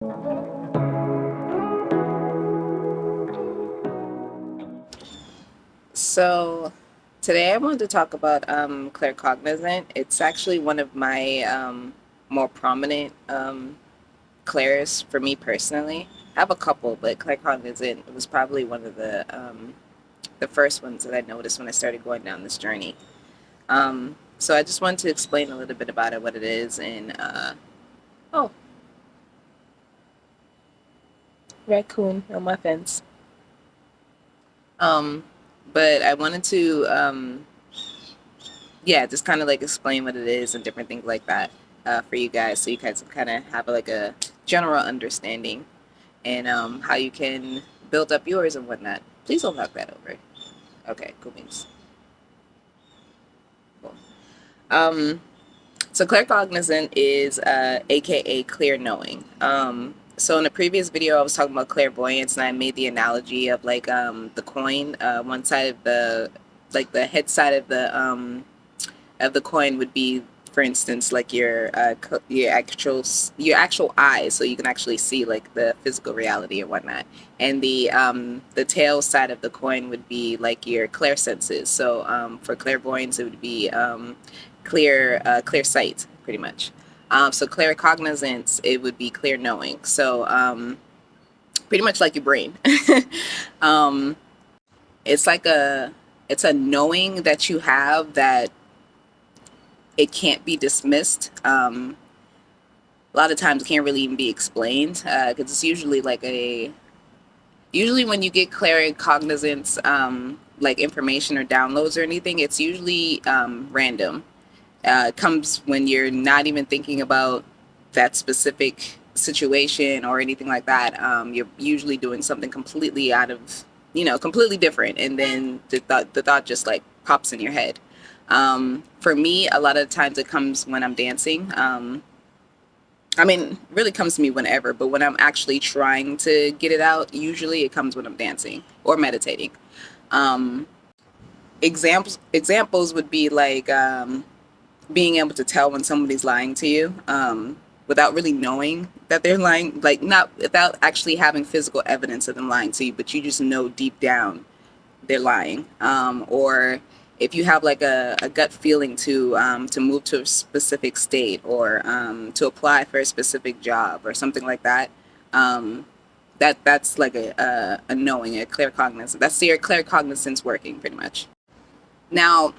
So today I wanted to talk about claircognizant. It's actually one of my more prominent clairs for me personally. I have a couple, but claircognizant was probably one of the first ones that I noticed when I started going down this journey. So I just wanted to explain a little bit about it, what it is, and oh, raccoon on my fence. Um, but I wanted to yeah, just kind of like explain what it is and different things like that for you guys, so you guys can kind of have like a general understanding and how you can build up yours and whatnot. Please don't knock that over. Okay, cool beans. Cool. Um, so claircognizant is AKA clear knowing. So in the previous video, I was talking about clairvoyance, and I made the analogy of like the coin. One side of the like the head side of the coin would be, for instance, like your actual eyes, so you can actually see like the physical reality and whatnot. And the tail side of the coin would be like your clair senses. So for clairvoyance, it would be clear sight, pretty much. So claircognizance, it would be clear knowing. So pretty much like your brain. um, it's like it's a knowing that you have that it can't be dismissed. A lot of times it can't really even be explained because it's usually like usually when you get claircognizance like information or downloads or anything, it's usually random. It comes when you're not even thinking about that specific situation or anything like that. You're usually doing something completely out of, completely different, and then the thought just like pops in your head. For me, a lot of times it comes when I'm dancing. I mean, really comes to me whenever, but when I'm actually trying to get it out, usually it comes when I'm dancing or meditating. Um, examples would be like being able to tell when somebody's lying to you without really knowing that they're lying, like not without actually having physical evidence of them lying to you, but you just know deep down they're lying. Or if you have like a gut feeling to move to a specific state or to apply for a specific job or something like that. That's like a knowing, a clear cognizance. That's your clear cognizance working pretty much. Now,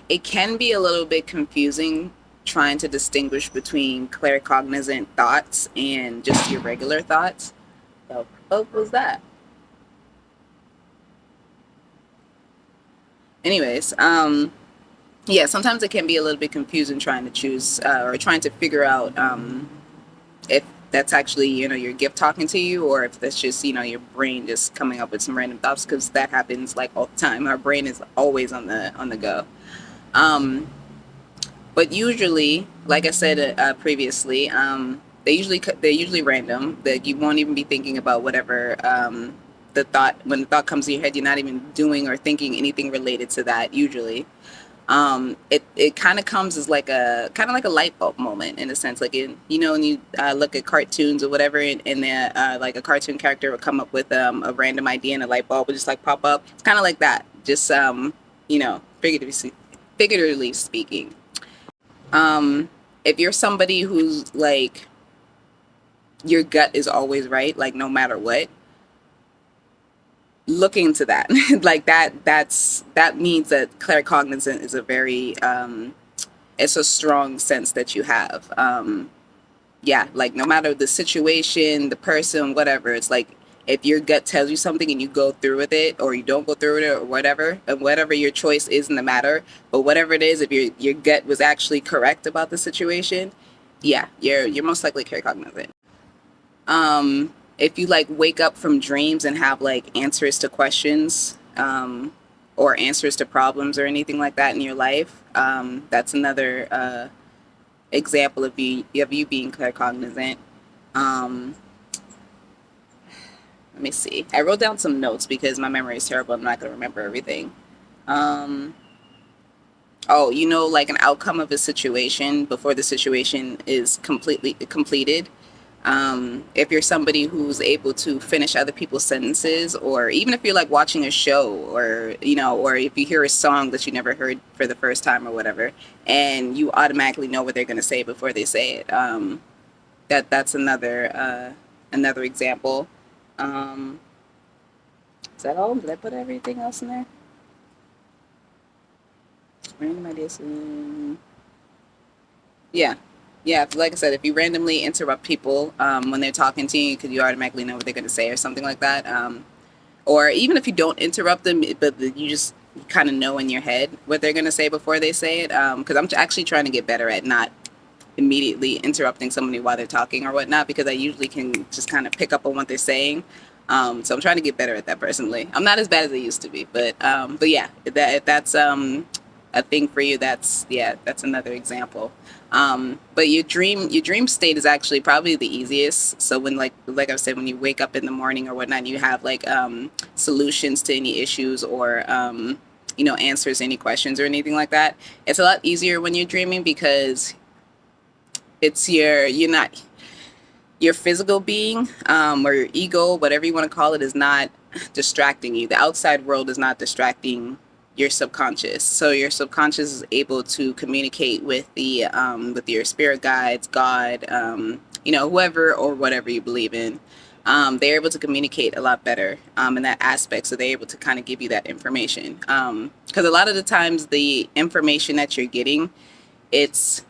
it can be a little bit confusing trying to distinguish between claircognizant thoughts and just your regular thoughts. So, what was that? Anyways, yeah, sometimes it can be a little bit confusing trying to choose or trying to figure out if that's actually, your gift talking to you, or if that's just, your brain just coming up with some random thoughts, because that happens like all the time. Our brain is always on the go. Um, but usually, like I said previously, they're usually random. That you won't even be thinking about whatever when the thought comes to your head, you're not even doing or thinking anything related to that usually. It kind of comes as like a kind of like a light bulb moment, in a sense, like when you look at cartoons or whatever, and like a cartoon character will come up with a random idea and a light bulb will just like pop up. It's kind of like that, just figuratively speaking. If you're somebody who's like your gut is always right, like no matter what, look into that. Like that means that claircognizant is a very it's a strong sense that you have. Yeah, like no matter the situation, the person, whatever, it's like if your gut tells you something and you go through with it, or you don't go through with it, or whatever, and whatever your choice is in the matter, but whatever it is, if your gut was actually correct about the situation, yeah, you're most likely claircognizant. If you like wake up from dreams and have like answers to questions, or answers to problems or anything like that in your life, that's another example of you being claircognizant. Um, Let me see. I wrote down some notes because my memory is terrible. I'm not going to remember everything. Um, oh, like an outcome of a situation before the situation is completely completed. If you're somebody who's able to finish other people's sentences, or even if you're like watching a show, or or if you hear a song that you never heard for the first time or whatever, and you automatically know what they're going to say before they say it. That's another example. Um, is that all? Did I put everything else in there? Random ideas. Yeah. Yeah, like I said, if you randomly interrupt people when they're talking to you, because you automatically know what they're going to say or something like that. Or even if you don't interrupt them, but you just kind of know in your head what they're going to say before they say it. Because I'm actually trying to get better at not immediately interrupting somebody while they're talking or whatnot, because I usually can just kind of pick up on what they're saying. So I'm trying to get better at that personally. I'm not as bad as I used to be, but yeah, if that's a thing for you, that's another example. But your dream state is actually probably the easiest. So when like I said, when you wake up in the morning or whatnot, you have like solutions to any issues, or answers to any questions or anything like that. It's a lot easier when you're dreaming, because it's you're not your physical being, or your ego, whatever you want to call it, is not distracting you. The outside world is not distracting your subconscious. So your subconscious is able to communicate with with your spirit guides, God, whoever or whatever you believe in. They're able to communicate a lot better in that aspect. So they're able to kind of give you that information. Because a lot of the times the information that you're getting, it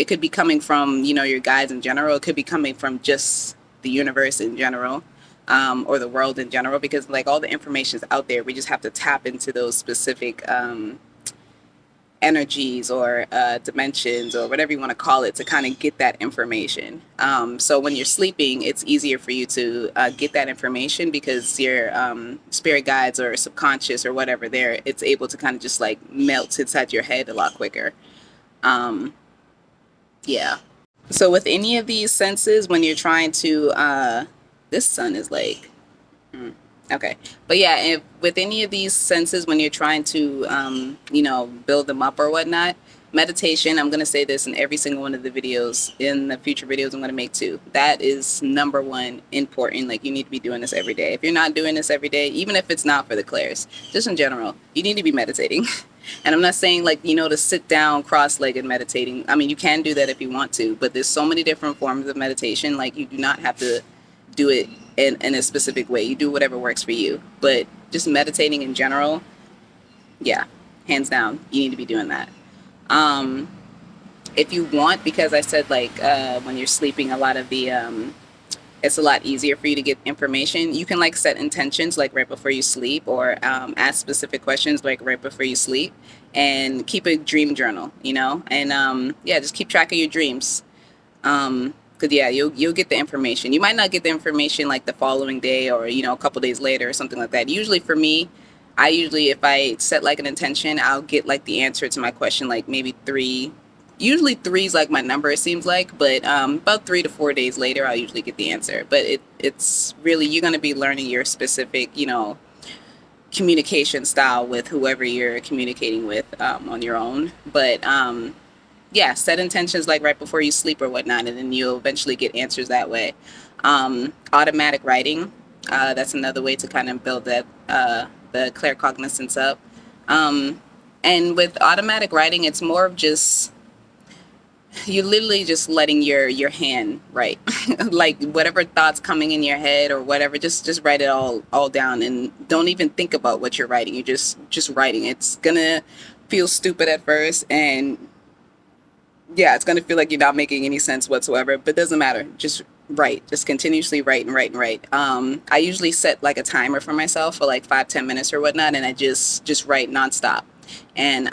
could be coming from, your guides in general. It could be coming from just the universe in general, or the world in general, because like all the information is out there. We just have to tap into those specific energies, or dimensions, or whatever you want to call it, to kind of get that information. So when you're sleeping, it's easier for you to get that information, because your spirit guides or subconscious or whatever it's able to kind of just like melt inside your head a lot quicker. Um, yeah. So with any of these senses, when you're trying to, this sun is like, okay. But yeah, with any of these senses, when you're trying to, build them up or whatnot, meditation, I'm going to say this in every single one of the videos, in the future videos I'm going to make too. That is number one important. Like, you need to be doing this every day. If you're not doing this every day, even if it's not for the clairs, just in general, you need to be meditating. And I'm not saying like, to sit down cross-legged meditating. I mean, you can do that if you want to, but there's so many different forms of meditation. Like, you do not have to do it in a specific way. You do whatever works for you. But just meditating in general, yeah, hands down, you need to be doing that. If you want, because I said like when you're sleeping, a lot of the it's a lot easier for you to get information. You can like set intentions like right before you sleep, or ask specific questions like right before you sleep, and keep a dream journal, and yeah, just keep track of your dreams. Because yeah, you'll get the information. You might not get the information like the following day, or a couple days later or something like that. Usually for me, if I set like an intention, I'll get like the answer to my question like maybe three. Usually three is like my number, it seems like, but about 3 to 4 days later, I'll usually get the answer. But it's really, you're going to be learning your specific, communication style with whoever you're communicating with on your own. But yeah, set intentions like right before you sleep or whatnot, and then you'll eventually get answers that way. Automatic writing, that's another way to kind of build that the claircognizance up. And with automatic writing, it's more of just, you're literally just letting your hand write. Like whatever thoughts coming in your head or whatever, just write it all down, and don't even think about what you're writing. You're just writing. It's gonna feel stupid at first, and yeah, it's gonna feel like you're not making any sense whatsoever, but it doesn't matter. Just write. Just continuously write and write and write. I usually set like a timer for myself for like 5-10 minutes or whatnot, and I just write nonstop. And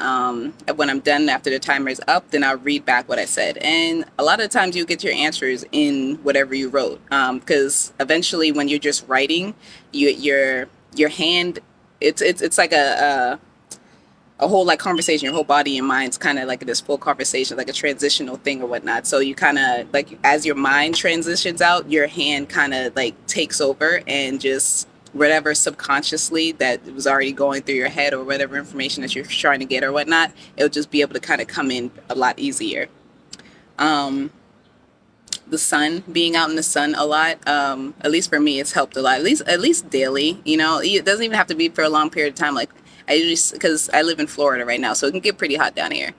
when I'm done, after the timer is up, then I'll read back what I said. And a lot of times you get your answers in whatever you wrote, because eventually when you're just writing, your hand, it's like a whole like conversation. Your whole body and mind's kind of like this full conversation, like a transitional thing or whatnot. So you kind of like, as your mind transitions out, your hand kind of like takes over, and just whatever subconsciously that was already going through your head, or whatever information that you're trying to get or whatnot, it'll just be able to kind of come in a lot easier. the sun, being out in the sun a lot. At least for me, it's helped a lot. At least daily. It doesn't even have to be for a long period of time. Like I usually, because I live in Florida right now, so it can get pretty hot down here.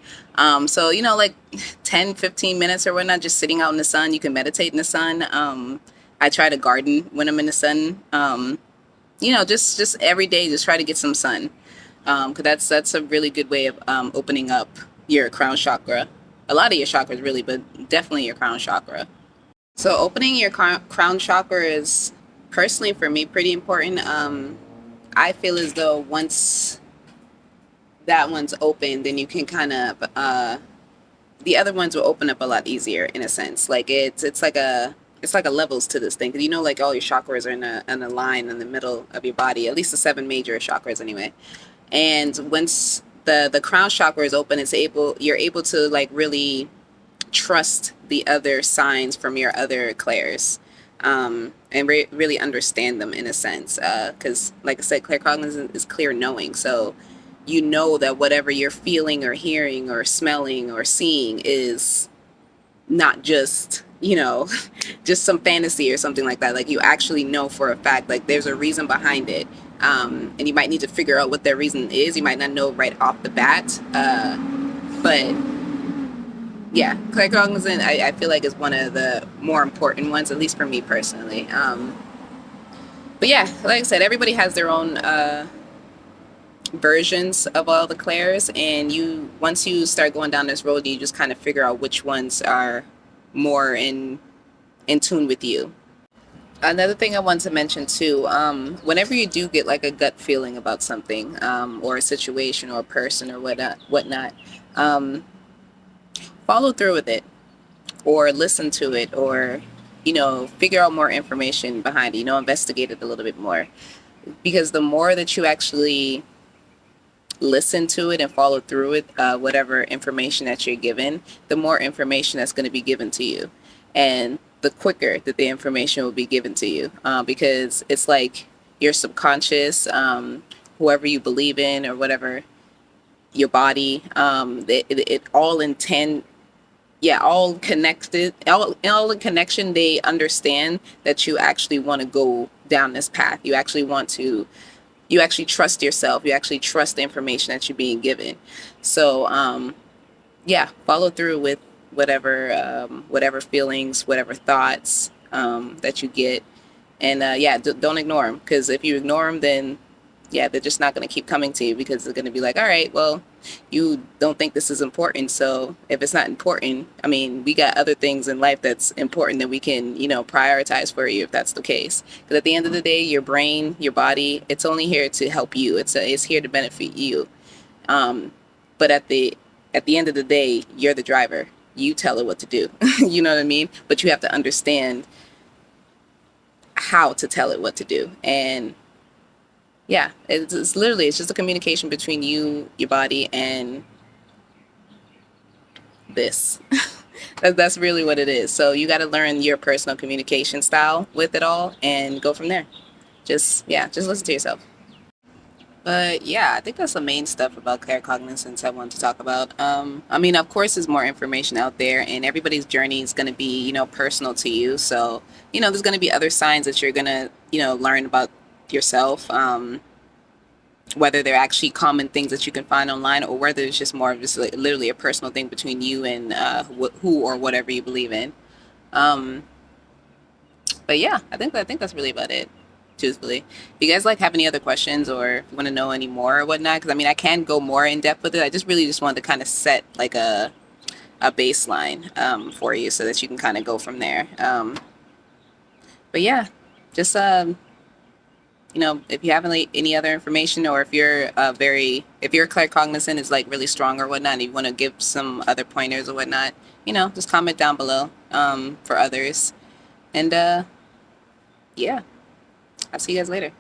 So like 10, 15 minutes or whatnot, just sitting out in the sun. You can meditate in the sun. I try to garden when I'm in the sun. Just every day, just try to get some sun. Because that's a really good way of opening up your crown chakra. A lot of your chakras, really, but definitely your crown chakra. So opening your crown chakra is, personally for me, pretty important. I feel as though once that one's open, then you can kind of the other ones will open up a lot easier, in a sense. Like it's like a levels to this thing, because like all your chakras are in a line in the middle of your body, at least the 7 major chakras anyway. And once the crown chakra is open, you're able to like really trust the other signs from your other clairs, and really understand them, in a sense, because like I said, claircognizance is clear knowing. So you know that whatever you're feeling or hearing or smelling or seeing is not just just some fantasy or something like that. Like you actually know for a fact, like there's a reason behind it, and you might need to figure out what that reason is. You might not know right off the bat, but yeah, claircognizance, I feel like is one of the more important ones, at least for me personally. But yeah, like I said, everybody has their own versions of all the clairs, and once you start going down this road, you just kind of figure out which ones are more in tune with you. Another thing I want to mention too, whenever you do get like a gut feeling about something, or a situation or a person or whatnot, follow through with it, or listen to it, or figure out more information behind it, investigate it a little bit more, because the more that you actually listen to it and follow through with whatever information that you're given, the more information that's going to be given to you, and the quicker that the information will be given to you, because it's like your subconscious, whoever you believe in or whatever, your body, it all connected, all in connection. They understand that you actually want to go down this path. You actually trust yourself. You actually trust the information that you're being given. So follow through with whatever feelings, whatever thoughts that you get, and don't ignore them, because if you ignore them, then they're just not going to keep coming to you, because they're going to be like, all right, well, you don't think this is important, so if it's not important, I mean, we got other things in life that's important that we can prioritize for you, if that's the case. Because at the end of the day, your brain, your body, it's only here to help you. It's here to benefit you, but at the end of the day, you're the driver. You tell it what to do. You know what I mean? But you have to understand how to tell it what to do. And it's just a communication between you, your body, and this. That's really what it is. So you got to learn your personal communication style with it all and go from there. Just listen to yourself. But I think that's the main stuff about claircognizance I wanted to talk about. I mean, of course, there's more information out there, and everybody's journey is going to be, personal to you. So, there's going to be other signs that you're going to, learn about yourself. Whether they're actually common things that you can find online, or whether it's just more of just like literally a personal thing between you and who or whatever you believe in. But I think that's really about it. Truthfully, if you guys have any other questions, or want to know any more or whatnot, because I mean, I can go more in depth with it. I just wanted to kind of set like a baseline for you, so that you can kind of go from there. But just if you have any other information, or if your claircognizant is like really strong or whatnot, and you want to give some other pointers or whatnot, just comment down below for others. And I'll see you guys later.